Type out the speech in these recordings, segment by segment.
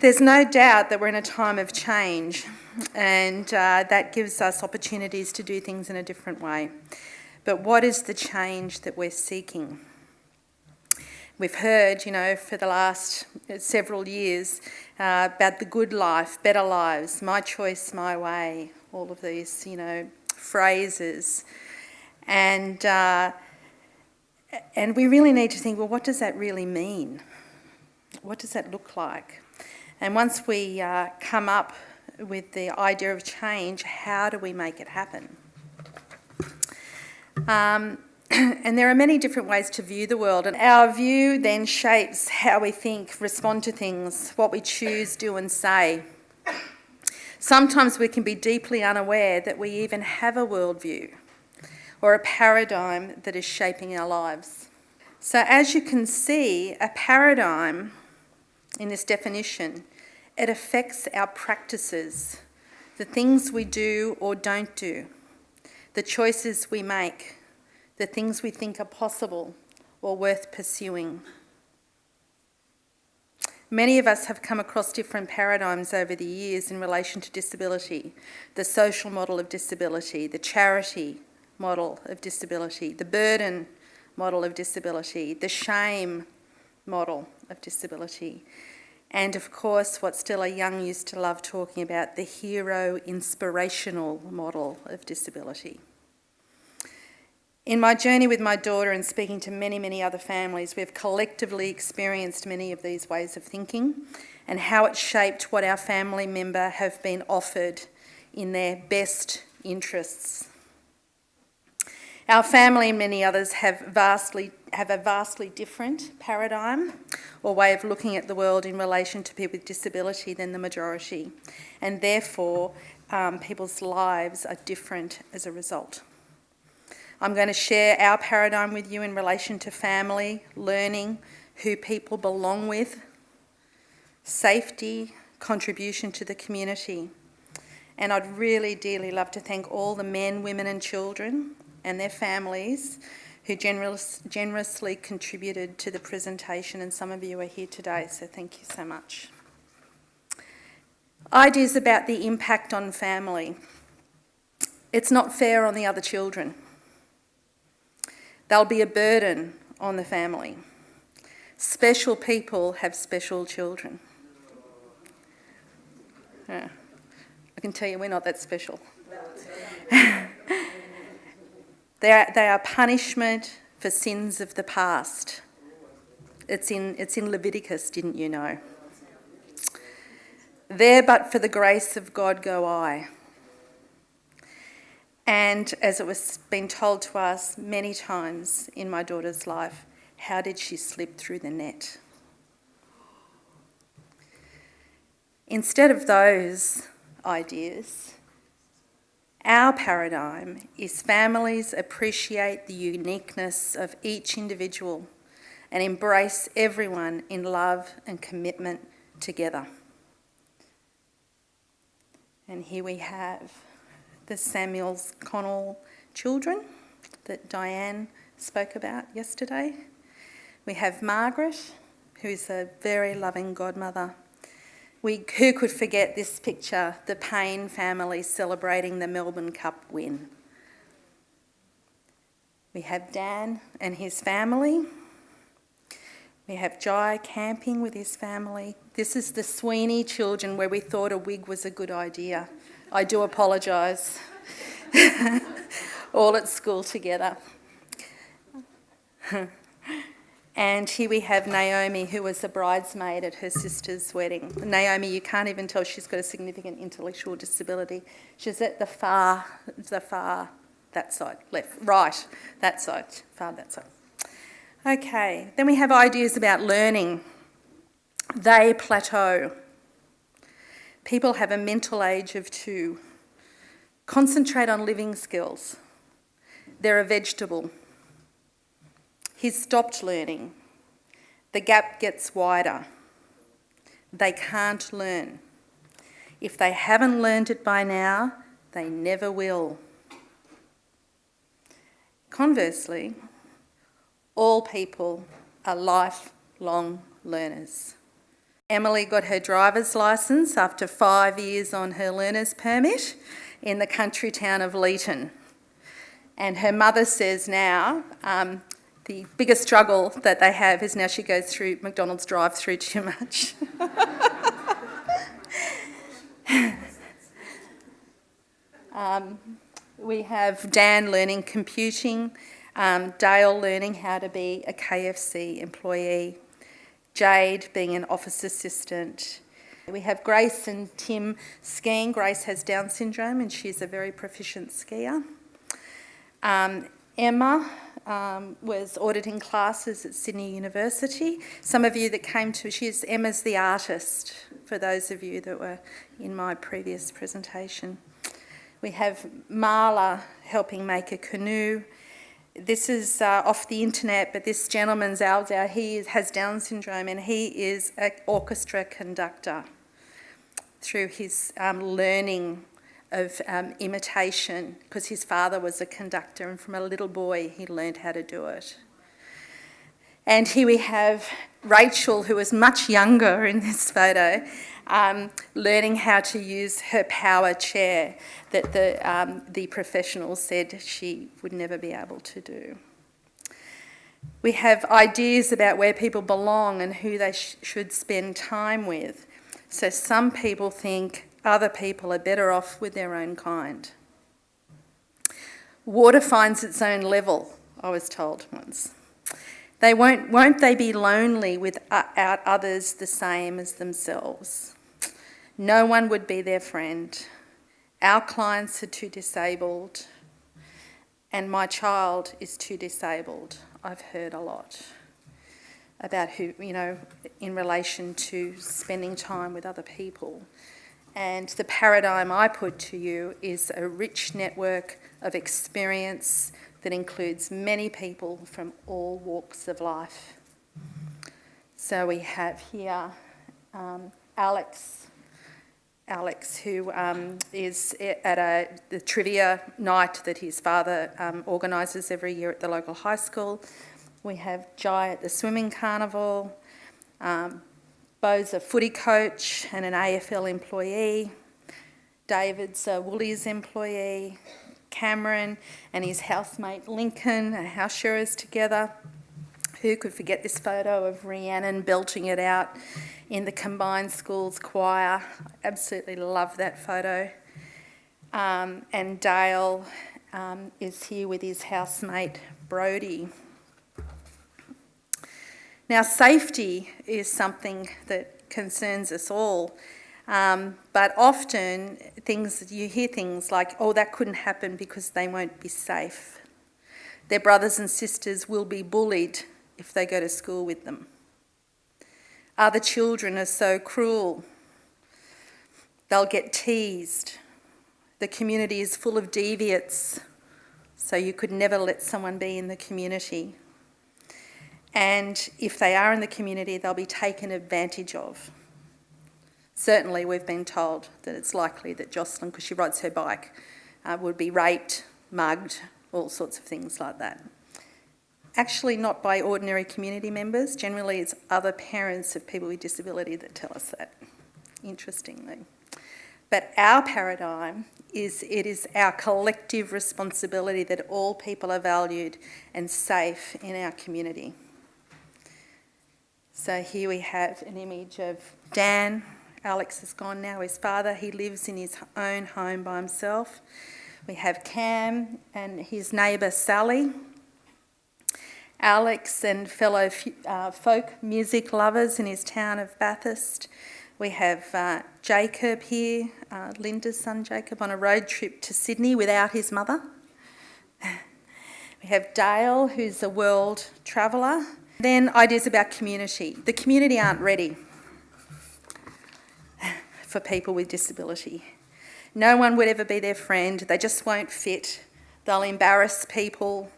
There's no doubt that we're in a time of change, and that gives us opportunities to do things in a different way. But what is the change that we're seeking? We've heard, for the last several years about the good life, better lives, my choice, my way, all of these, phrases. And we really need to think, well, what does that really mean? What does that look like? And once we come up with the idea of change, how do we make it happen? And there are many different ways to view the world, and our view then shapes how we think, respond to things, what we choose, do and say. Sometimes we can be deeply unaware that we even have a worldview or a paradigm that is shaping our lives. So as you can see, a paradigm in this definition, it affects our practices, the things we do or don't do, the choices we make, the things we think are possible or worth pursuing. Many of us have come across different paradigms over the years in relation to disability, the social model of disability, the charity model of disability, the burden model of disability, the shame model of disability, and of course what Stella Young used to love talking about, the hero inspirational model of disability. In my journey with my daughter and speaking to many, many other families, we've collectively experienced many of these ways of thinking and how it shaped what our family member have been offered in their best interests. Our family and many others have a vastly different paradigm or way of looking at the world in relation to people with disability than the majority, and therefore people's lives are different as a result. I'm going to share our paradigm with you in relation to family, learning, who people belong with, safety, contribution to the community. And I'd really dearly love to thank all the men, women and children and their families who generously contributed to the presentation, and some of you are here today, so thank you so much. Ideas about the impact on family. It's not fair on the other children. They'll be a burden on the family. Special people have special children. I can tell you we're not that special. They are punishment for sins of the past. It's in Leviticus, didn't you know? There but for the grace of God go I. And as it was been told to us many times in my daughter's life, how did she slip through the net? Instead of those ideas, our paradigm is families appreciate the uniqueness of each individual and embrace everyone in love and commitment together. And here we have the Samuels Connell children that Diane spoke about yesterday. We have Margaret, who's a very loving godmother. Who could forget this picture, the Payne family celebrating the Melbourne Cup win. We have Dan and his family. We have Jai camping with his family. This is the Sweeney children where we thought a wig was a good idea. I do apologise. All at school together. And here we have Naomi, who was the bridesmaid at her sister's wedding. Naomi, you can't even tell she's got a significant intellectual disability. She's at the far, that side, left, right, that side, far that side. Okay, then we have ideas about learning. They plateau. People have a mental age of 2. Concentrate on living skills. They're a vegetable. He's stopped learning. The gap gets wider. They can't learn. If they haven't learned it by now, they never will. Conversely, all people are lifelong learners. Emily got her driver's licence after 5 years on her learner's permit in the country town of Leeton. And her mother says now the biggest struggle that they have is now she goes through McDonald's drive-through too much. We have Dan learning computing, Dale learning how to be a KFC employee, Jade being an office assistant. We have Grace and Tim skiing. Grace has Down syndrome and she's a very proficient skier. Emma was auditing classes at Sydney University. Some of you that came to, Emma's the artist, for those of you that were in my previous presentation. We have Marla helping make a canoe. This is off the internet, but this gentleman's Aldau, he has Down syndrome and he is an orchestra conductor through his learning of imitation, because his father was a conductor and from a little boy he learned how to do it. And here we have Rachel, who is much younger in this photo, learning how to use her power chair that the professionals said she would never be able to do. We have ideas about where people belong and who they should spend time with. So some people think other people are better off with their own kind. Water finds its own level, I was told once. Won't they be lonely without others the same as themselves? No one would be their friend. Our clients are too disabled, and my child is too disabled. I've heard a lot about who, in relation to spending time with other people. And the paradigm I put to you is a rich network of experience that includes many people from all walks of life. So we have here Alex, who is at the trivia night that his father organises every year at the local high school. We have Jai at the swimming carnival. Bo's a footy coach and an AFL employee. David's a Woolies employee. Cameron and his housemate Lincoln are house sharers together. Who could forget this photo of Rhiannon belting it out in the combined schools choir? I absolutely love that photo. And Dale is here with his housemate Brodie. Now, safety is something that concerns us all, but often you hear things like, oh, that couldn't happen because they won't be safe. Their brothers and sisters will be bullied if they go to school with them. Other children are so cruel. They'll get teased. The community is full of deviates, so you could never let someone be in the community. And if they are in the community, they'll be taken advantage of. Certainly we've been told that it's likely that Jocelyn, because she rides her bike, would be raped, mugged, all sorts of things like that. Actually not by ordinary community members. Generally it's other parents of people with disability that tell us that, interestingly. But our paradigm is it is our collective responsibility that all people are valued and safe in our community. So here we have an image of Dan. Alex is gone now, his father. He lives in his own home by himself. We have Cam and his neighbour Sally. Alex and fellow folk music lovers in his town of Bathurst. We have Jacob here, Linda's son Jacob, on a road trip to Sydney without his mother. We have Dale, who's a world traveller. Then ideas about community. The community aren't ready for people with disability. No one would ever be their friend. They just won't fit. They'll embarrass people.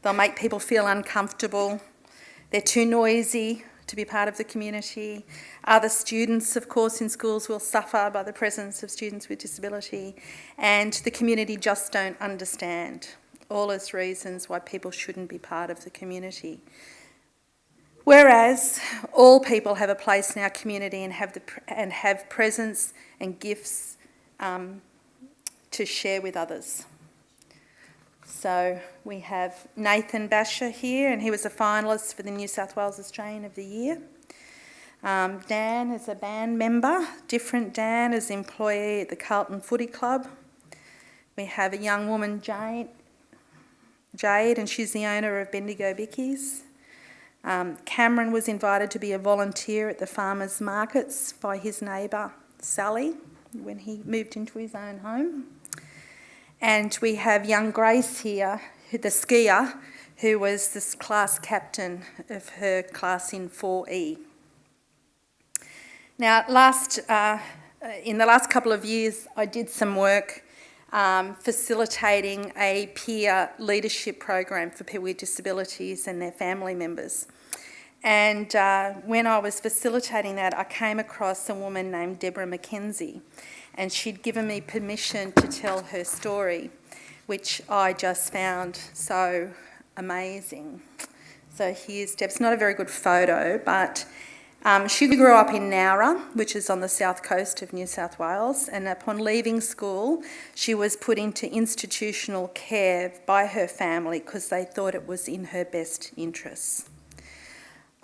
They'll make people feel uncomfortable. They're too noisy to be part of the community. Other students, of course, in schools will suffer by the presence of students with disability. And the community just don't understand. All as reasons why people shouldn't be part of the community. Whereas all people have a place in our community and have presence and gifts to share with others. So we have Nathan Basher here, and he was a finalist for the New South Wales Australian of the Year. Dan is a band member. Different Dan is employee at the Carlton Footy Club. We have a young woman, Jade, and she's the owner of Bendigo Bickies. Cameron was invited to be a volunteer at the farmers' markets by his neighbour, Sally, when he moved into his own home. And we have young Grace here, the skier, who was the class captain of her class in 4E. Now, in the last couple of years, I did some work facilitating a peer leadership program for people with disabilities and their family members. And when I was facilitating that, I came across a woman named Deborah McKenzie, and she'd given me permission to tell her story, which I just found so amazing. So here's Deb. It's not a very good photo, but she grew up in Nowra, which is on the south coast of New South Wales, and upon leaving school, she was put into institutional care by her family because they thought it was in her best interests.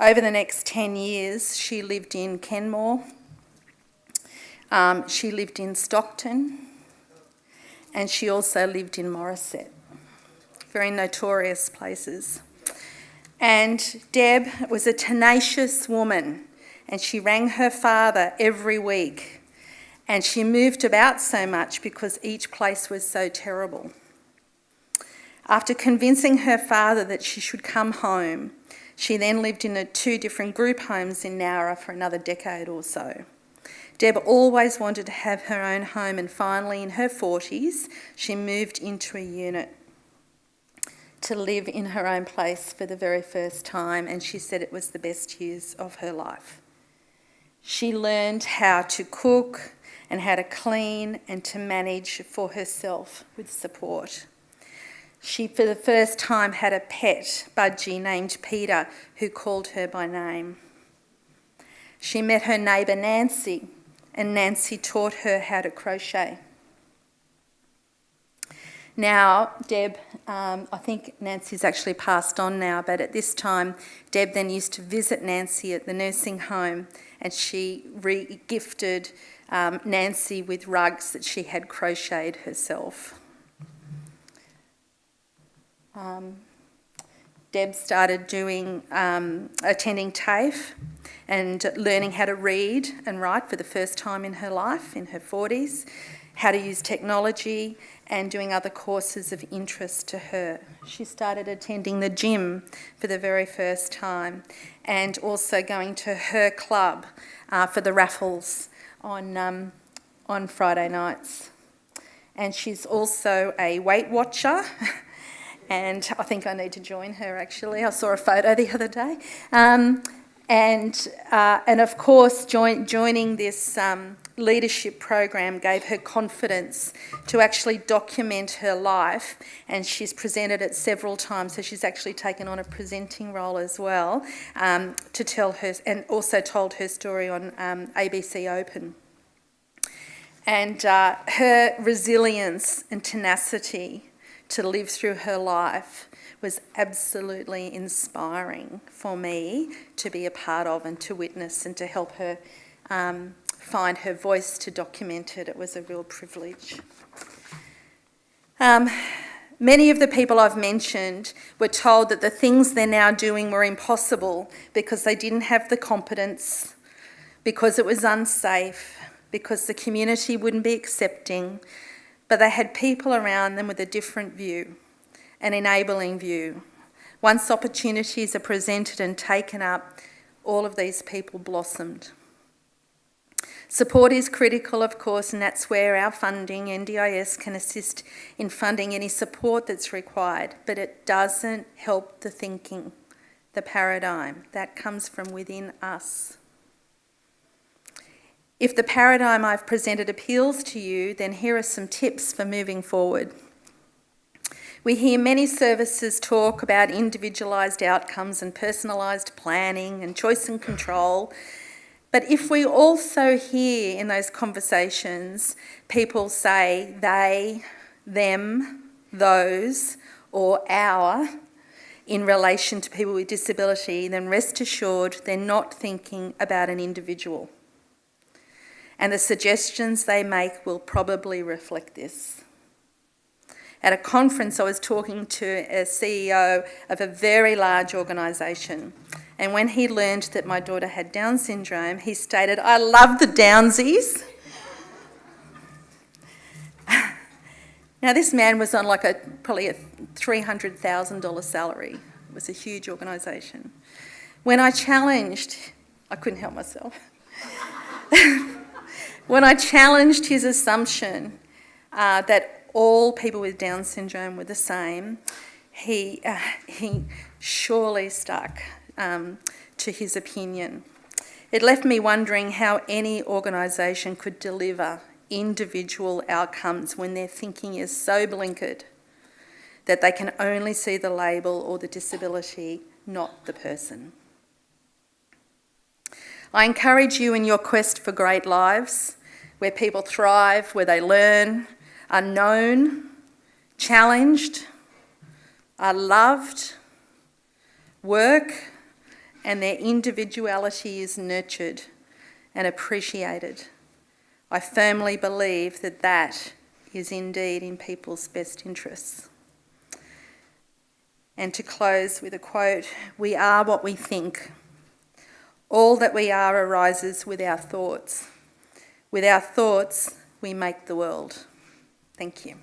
Over the next 10 years, she lived in Kenmore, she lived in Stockton, and she also lived in Morisset, very notorious places. And Deb was a tenacious woman, and she rang her father every week, and she moved about so much because each place was so terrible. After convincing her father that she should come home, she then lived in 2 different group homes in Nowra for another decade or so. Deb always wanted to have her own home, and finally in her 40s, she moved into a unit to live in her own place for the very first time, and she said it was the best years of her life. She learned how to cook and how to clean and to manage for herself with support. She, for the first time, had a pet, Budgie, named Peter, who called her by name. She met her neighbour Nancy, and Nancy taught her how to crochet. Now, Deb, I think Nancy's actually passed on now, but at this time, Deb then used to visit Nancy at the nursing home, and she re-gifted Nancy with rugs that she had crocheted herself. Deb started attending TAFE and learning how to read and write for the first time in her life, in her 40s, how to use technology and doing other courses of interest to her. She started attending the gym for the very first time and also going to her club for the raffles on Friday nights. And she's also a Weight Watcher. And I think I need to join her, actually. I saw a photo the other day. And of course, joining this leadership program gave her confidence to actually document her life, and she's presented it several times, so she's actually taken on a presenting role as well to tell her, and also told her story on ABC Open. And her resilience and tenacity to live through her life was absolutely inspiring for me to be a part of and to witness and to help her find her voice to document it. It was a real privilege. Many of the people I've mentioned were told that the things they're now doing were impossible because they didn't have the competence, because it was unsafe, because the community wouldn't be accepting, but they had people around them with a different view, an enabling view. Once opportunities are presented and taken up, all of these people blossomed. Support is critical, of course, and that's where our funding, NDIS, can assist in funding any support that's required, but it doesn't help the thinking, the paradigm. That comes from within us. If the paradigm I've presented appeals to you, then here are some tips for moving forward. We hear many services talk about individualised outcomes and personalised planning and choice and control. But if we also hear in those conversations people say they, them, those, or our in relation to people with disability, then rest assured they're not thinking about an individual. And the suggestions they make will probably reflect this. At a conference, I was talking to a CEO of a very large organisation, and when he learned that my daughter had Down syndrome, he stated, "I love the Downsies." Now, this man was on probably a $300,000 salary. It was a huge organisation. When I challenged, I couldn't help myself. When I challenged his assumption that all people with Down syndrome were the same, he surely stuck to his opinion. It left me wondering how any organisation could deliver individual outcomes when their thinking is so blinkered that they can only see the label or the disability, not the person. I encourage you in your quest for great lives, where people thrive, where they learn, are known, challenged, are loved, work, and their individuality is nurtured and appreciated. I firmly believe that that is indeed in people's best interests. And to close with a quote, "We are what we think. All that we are arises with our thoughts. With our thoughts, we make the world." Thank you.